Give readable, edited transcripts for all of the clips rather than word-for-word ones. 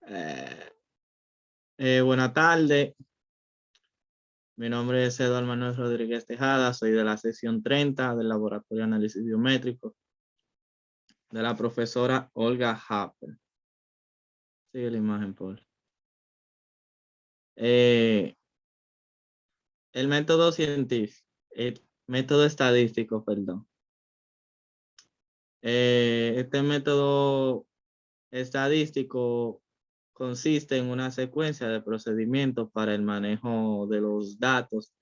Eh, Buenas tardes, mi nombre es Eduardo Manuel Rodríguez Tejada, soy de la sección 30 del Laboratorio de Análisis Biométrico de la profesora Olga Happer. Sigue la imagen, Paul. El método científico, el método estadístico, perdón. Este método estadístico consiste en una secuencia de procedimientos para el manejo de los datos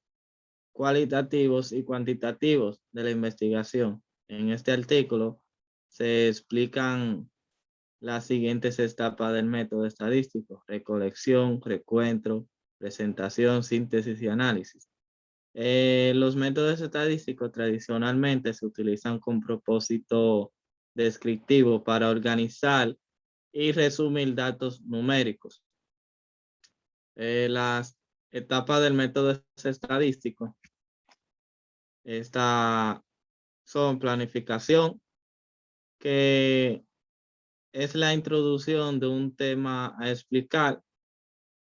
cualitativos y cuantitativos de la investigación. En este artículo se explican las siguientes etapas del método estadístico: recolección, recuento, presentación, síntesis y análisis. Los métodos estadísticos tradicionalmente se utilizan con propósito descriptivo para organizar y resumir datos numéricos. Las etapas del método estadístico, esta son planificación, que es la introducción de un tema a explicar;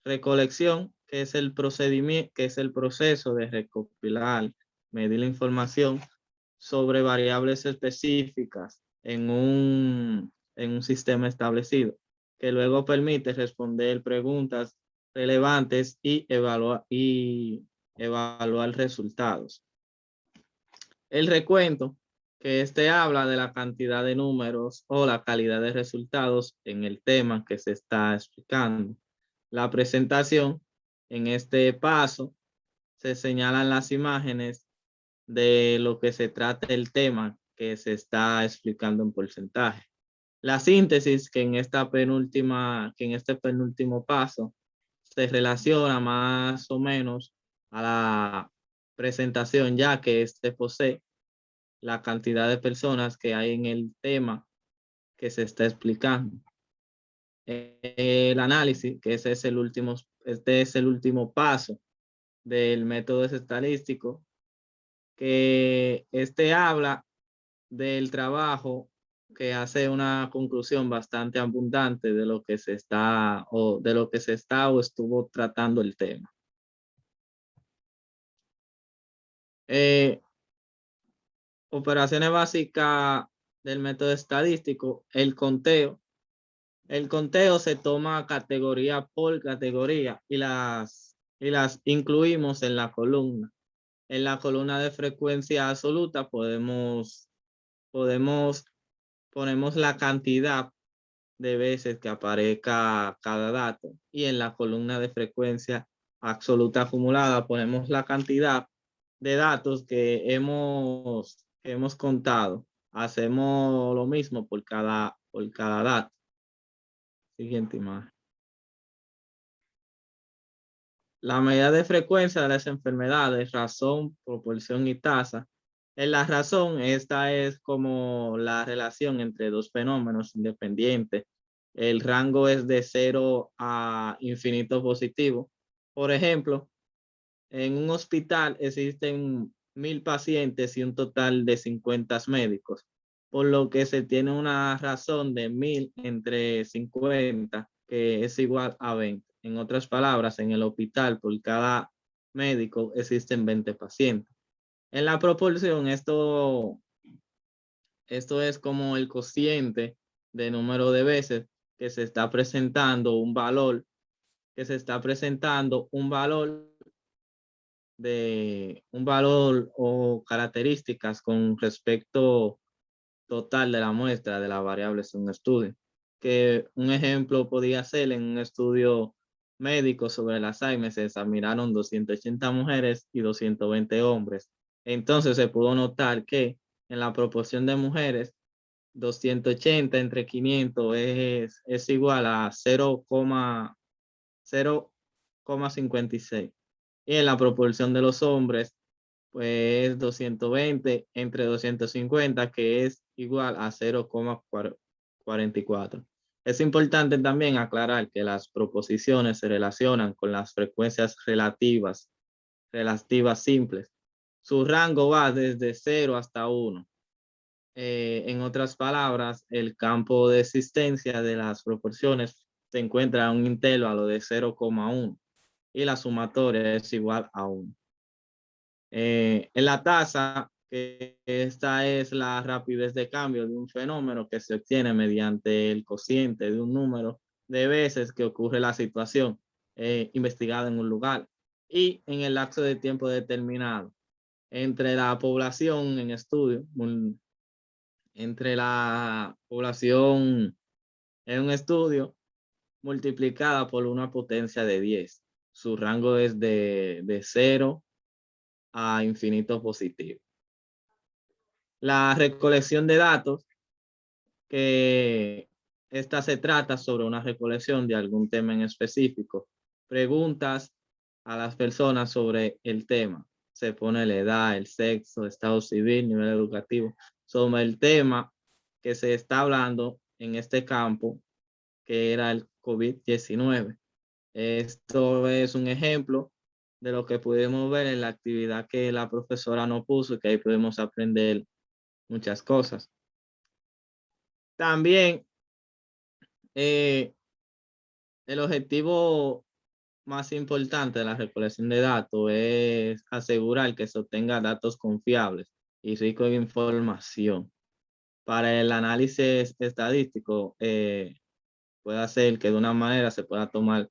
recolección, que es el procedimiento, que es el proceso de recopilar, medir la información sobre variables específicas en un sistema establecido, que luego permite responder preguntas relevantes y evaluar resultados. El recuento, que habla de la cantidad de números o la calidad de resultados en el tema que se está explicando. La presentación, en este paso se señalan las imágenes de lo que se trata el tema que se está explicando en porcentaje. La síntesis, que en este penúltimo paso se relaciona más o menos a la presentación, ya que posee la cantidad de personas que hay en el tema que se está explicando. El análisis, que este es el último paso del método estadístico, que habla del trabajo, que hace una conclusión bastante abundante de lo que se está o estuvo tratando el tema. Operaciones básicas del método estadístico: el conteo. El conteo se toma categoría por categoría y las incluimos en la columna. En la columna de frecuencia absoluta ponemos la cantidad de veces que aparezca cada dato, y en la columna de frecuencia absoluta acumulada ponemos la cantidad de datos que hemos contado. Hacemos lo mismo por cada dato. Siguiente imagen. La medida de frecuencia de las enfermedades, razón, proporción y tasa. En la razón, esta es como la relación entre dos fenómenos independientes. El rango es de 0 a infinito positivo. Por ejemplo, en un hospital existen 1000 pacientes y un total de 50 médicos, por lo que se tiene una razón de 1000 entre 50, que es igual a 20. En otras palabras, en el hospital por cada médico existen 20 pacientes. En la proporción, esto es como el cociente de número de veces que se está presentando un valor, o características con respecto total de la muestra de las variables en un estudio. Que un ejemplo podría ser: en un estudio médico sobre el Alzheimer se examinaron 280 mujeres y 220 hombres. Entonces se pudo notar que en la proporción de mujeres, 280 entre 500 es igual a 0,56. Y en la proporción de los hombres, pues 220 entre 250, que es igual a 0,44. Es importante también aclarar que las proposiciones se relacionan con las frecuencias relativas simples. Su rango va desde 0 hasta 1. En otras palabras, el campo de existencia de las proporciones se encuentra un intervalo de 0,1 y la sumatoria es igual a 1. En la tasa, que esta es la rapidez de cambio de un fenómeno que se obtiene mediante el cociente de un número de veces que ocurre la situación investigada en un lugar y en el lapso de tiempo determinado entre la población en estudio, entre la población en un estudio multiplicada por una potencia de 10. Su rango es de 0 a infinito positivo. La recolección de datos, que esta se trata sobre una recolección de algún tema en específico. Preguntas a las personas sobre el tema. Se pone la edad, el sexo, estado civil, nivel educativo, sobre el tema que se está hablando en este campo, que era el COVID-19. Esto es un ejemplo de lo que pudimos ver en la actividad que la profesora nos puso, que ahí podemos aprender muchas cosas. También el objetivo más importante de la recolección de datos es asegurar que se obtenga datos confiables y ricos en información. Para el análisis estadístico, puede hacer que de una manera se pueda tomar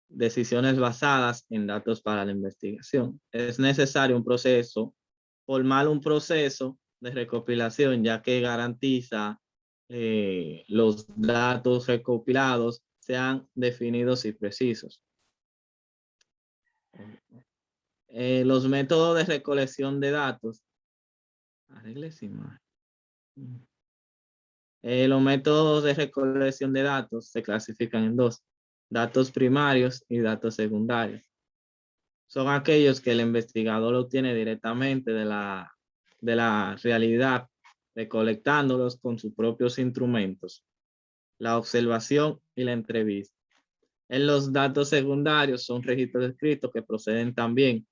decisiones basadas en datos para la investigación. Es necesario formar un proceso de recopilación, ya que garantiza los datos recopilados sean definidos y precisos. Los métodos de recolección de datos. Los métodos de recolección de datos se clasifican en dos: datos primarios y datos secundarios. Son aquellos que el investigador obtiene directamente de la realidad, recolectándolos con sus propios instrumentos, la observación y la entrevista. En los datos secundarios son registros escritos que proceden también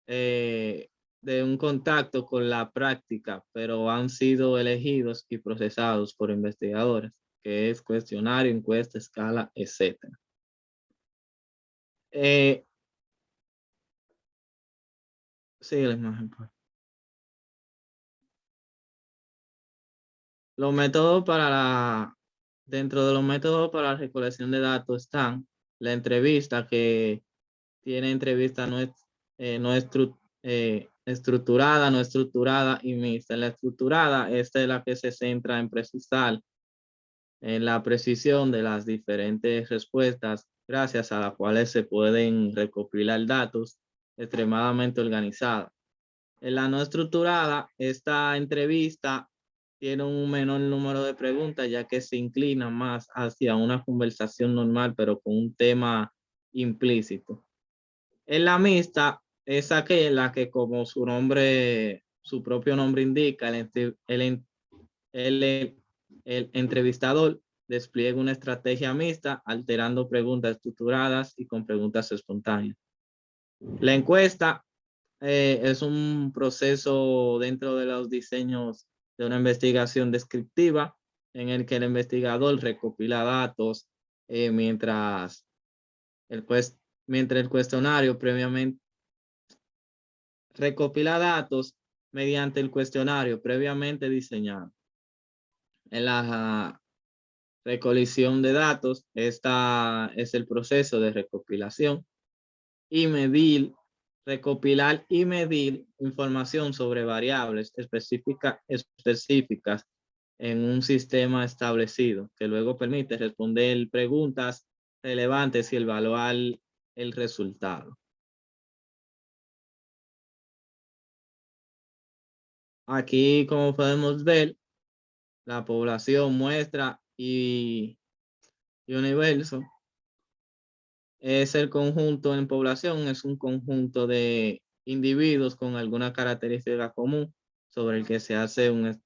de un contacto con la práctica, pero han sido elegidos y procesados por investigadores, que es cuestionario, encuesta, escala, etc. Sigue la imagen, pues. Los métodos dentro de los métodos para la recolección de datos están la entrevista, que tiene entrevista estructurada, no estructurada y mixta. La estructurada, esta es la que se centra en precisar en la precisión de las diferentes respuestas, gracias a las cuales se pueden recopilar datos extremadamente organizados. En la no estructurada, esta entrevista tiene un menor número de preguntas, ya que se inclina más hacia una conversación normal, pero con un tema implícito. En la mixta es aquella que, como su propio nombre indica, el entrevistador despliega una estrategia mixta, alterando preguntas estructuradas y con preguntas espontáneas. La encuesta es un proceso dentro de los diseños de una investigación descriptiva en el que el investigador recopila datos mientras el cuestionario previamente recopila datos mediante el cuestionario previamente diseñado. En la recolección de datos, esta es el proceso de recopilación y recopilar y medir información sobre variables específicas en un sistema establecido, que luego permite responder preguntas relevantes y evaluar el resultado. Aquí, como podemos ver, la población, muestra y universo es el conjunto en población, es un conjunto de individuos con alguna característica común sobre el que se hace un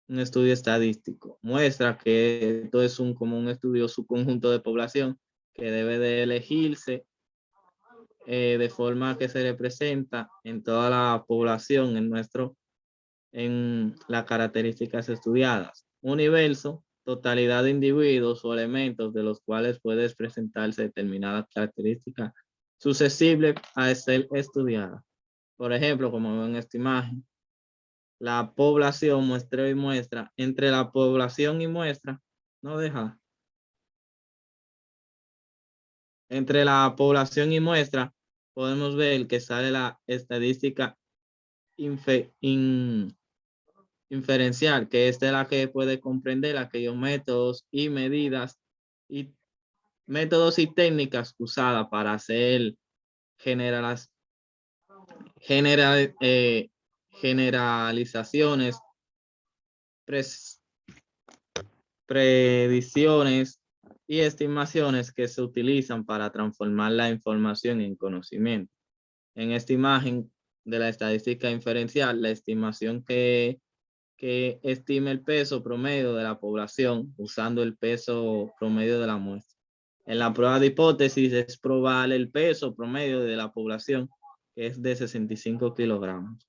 estudio estadístico. Muestra que esto es como un estudio subconjunto de población que debe de elegirse de forma que se representa en toda la población en las características estudiadas. Universo, totalidad de individuos o elementos de los cuales puede presentarse determinadas características susceptibles a ser estudiadas. Por ejemplo, como ven en esta imagen, la población, muestreo y muestra. Entre la población y muestra, no deja. Entre la población y muestra, podemos ver que sale la estadística inferencial, que esta es la que puede comprender aquellos métodos y medidas y métodos y técnicas usadas para hacer generalizaciones, predicciones y estimaciones que se utilizan para transformar la información en conocimiento. En esta imagen de la estadística inferencial, la estimación que estima el peso promedio de la población usando el peso promedio de la muestra. En la prueba de hipótesis es probar el peso promedio de la población, que es de 65 kilogramos.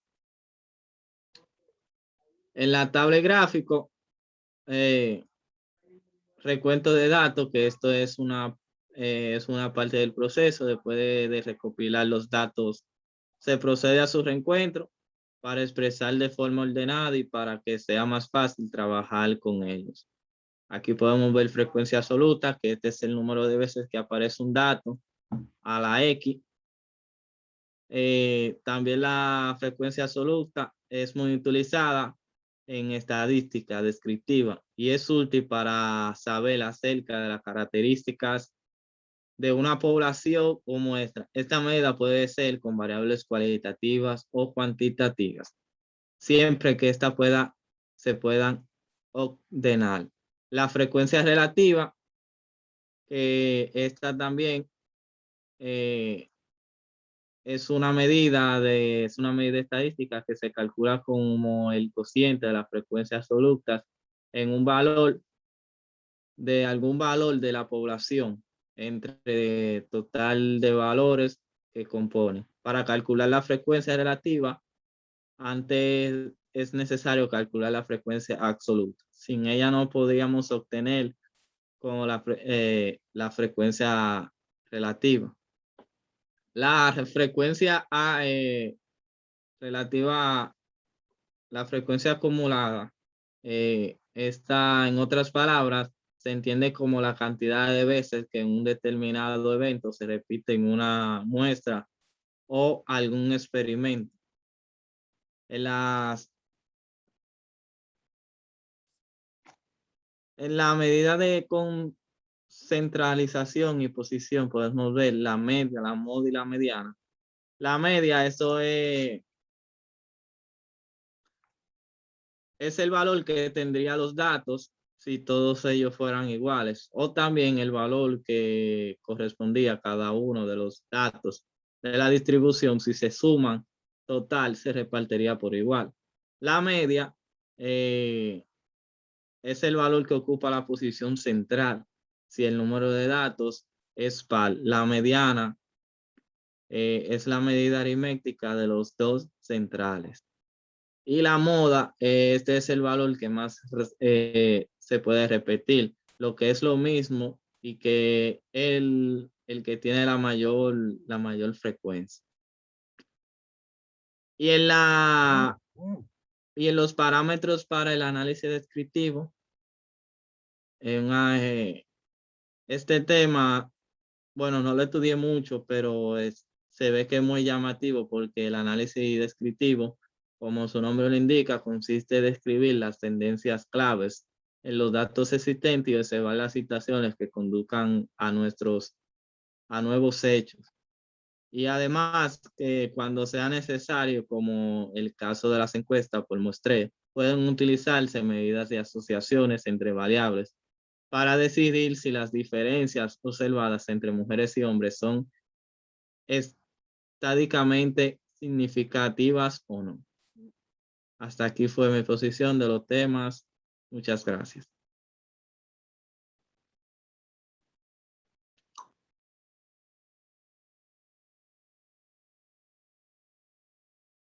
En la tabla gráfico, recuento de datos, que esto es una parte del proceso. Después de recopilar los datos, se procede a su reencuentro para expresar de forma ordenada y para que sea más fácil trabajar con ellos. Aquí podemos ver frecuencia absoluta, que este es el número de veces que aparece un dato a la X. También la frecuencia absoluta es muy utilizada en estadística descriptiva y es útil para saber acerca de las características de una población o muestra. Esta medida puede ser con variables cualitativas o cuantitativas, siempre que se puedan ordenar. La frecuencia relativa, esta también es una medida estadística que se calcula como el cociente de las frecuencias absolutas en un valor de algún valor de la población entre total de valores que compone. Para calcular la frecuencia relativa, antes es necesario calcular la frecuencia absoluta. Sin ella no podríamos obtener como la frecuencia relativa. La frecuencia relativa, la frecuencia acumulada, está, en otras palabras, se entiende como la cantidad de veces que en un determinado evento se repite en una muestra o algún experimento. En la medida de concentralización y posición podemos ver la media, la moda y la mediana. La media, eso es el valor que tendría los datos si todos ellos fueran iguales, o también el valor que correspondía a cada uno de los datos de la distribución. Si se suman, total se repartiría por igual. La media es el valor que ocupa la posición central si el número de datos es par. La mediana es la medida aritmética de los dos centrales. Y la moda, este es el valor que más se puede repetir, lo que es lo mismo y que el que tiene la mayor frecuencia. Y en los parámetros para el análisis descriptivo, este tema, bueno, no lo estudié mucho, pero se ve que es muy llamativo porque el análisis descriptivo, como su nombre lo indica, consiste en describir las tendencias claves en los datos existentes y observar las situaciones que conduzcan a nuevos hechos. Y además, cuando sea necesario, como el caso de las encuestas por muestreo, pueden utilizarse medidas de asociaciones entre variables para decidir si las diferencias observadas entre mujeres y hombres son estadísticamente significativas o no. Hasta aquí fue mi exposición de los temas. Muchas gracias.